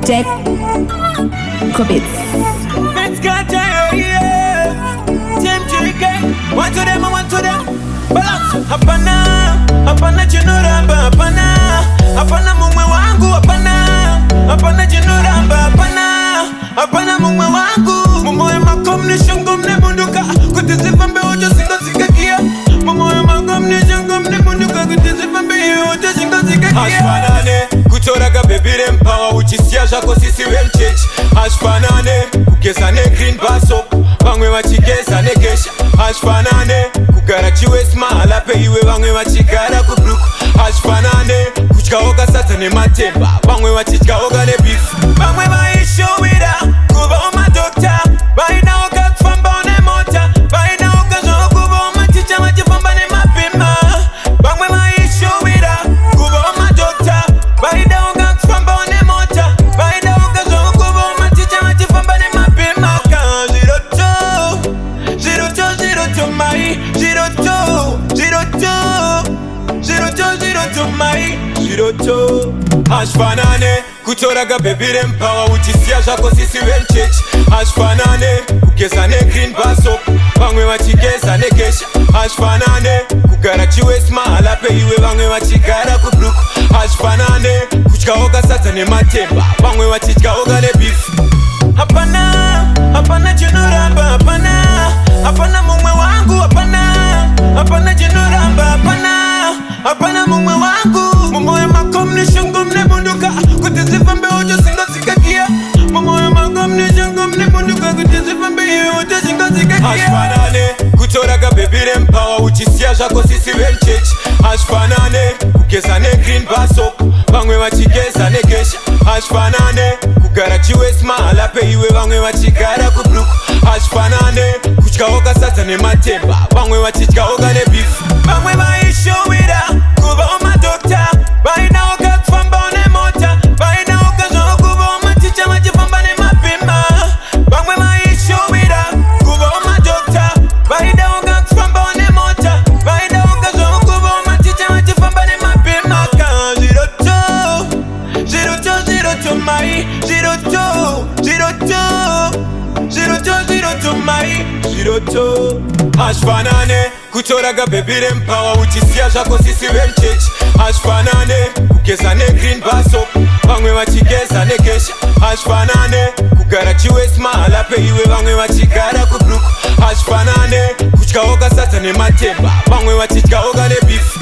Jack Kobitz. Let's get yeah. Team JK. One to them, one to them. Balance. Hapana jinuramba, hapana mume wangu, hapana jinuramba, hapana mume wangu. Mumoyo makomni shungumne bunduka, kutizifambe ojo singa sigakia. Mumoyo makomni shungumne bunduka, kutizifambe ojo singa sigakia. Ashfanane, kutoraga bebire mpawa uchisia jako sisi wemchech. Ashfanane, kukesane green baso, bangwe wachikesane kesha. Ashfanane, kugara chiwe smala pe iwe bangwe wachigara kubruku. Ashfanane, kuchikaoga satane matemba, bangwe wachichikaoga ne beef. Bangwe maisho wida, kuba oma dokta, baina oga kufamba one mota, baina oga zo kuba oma chicha machifamba ne mapima. Bangwe maisho wida, kuba oma dokta, baina oga kufamba one mota, baina oga zo kuba oma chicha machifamba ne mapima. Kan zero to my zero to my zero to. Ashfanane, kutoraga bebire mpawa uchisia jako sisi wemchech. Ashfanane, kukesane green baso, bangwe wachikesane kesha. Ashfanane, kugara chiwe smala pe iwe bangwe wachigara kubruku. Ashfanane, kuchikaoga satane matemba, bangwe wachichikaoga ne beef. Hapana jinuramba, hapana mume wangu, hapana jinuramba, hapana mume wangu. Mumoyo makomni shungumne bunduka, kutizifambe ojo singa sigakia. Mumoyo makomni shungumne bunduka, kutizifambe ojo singa sigakia. Ashfanane, kutoraga bebire mpawa uchisia jako sisi wemchech. Ashfanane, kukesane green baso, bangwe wachikesane kesha. Ashfanane, kugara chiwe smala pe iwe bangwe wachigara kubruku. Ashfanane, kuchikaoga satane matemba, bangwe wachichikaoga ne beef. Bangwe maisho wida, kuba oma dokta, baina oga kufamba one mota, baina oga zo kuba oma chicha machifamba ne mapima. Bangwe maisho wida, kuba oma dokta, baina oga kufamba one mota, baina oga zo kuba oma chicha machifamba ne mapima. Kan zero to my zero to my zero to. Ashfanane, kutoraga bebire mpawa uchisia jako sisi wemchech. Ashfanane, kukesane green baso, bangwe wachikesane kesha. Ashfanane, kugara chiwe smala pe iwe bangwe wachigara kubruku. Ashfanane, kuchikaoga satane matemba, bangwe wachichikaoga ne beef.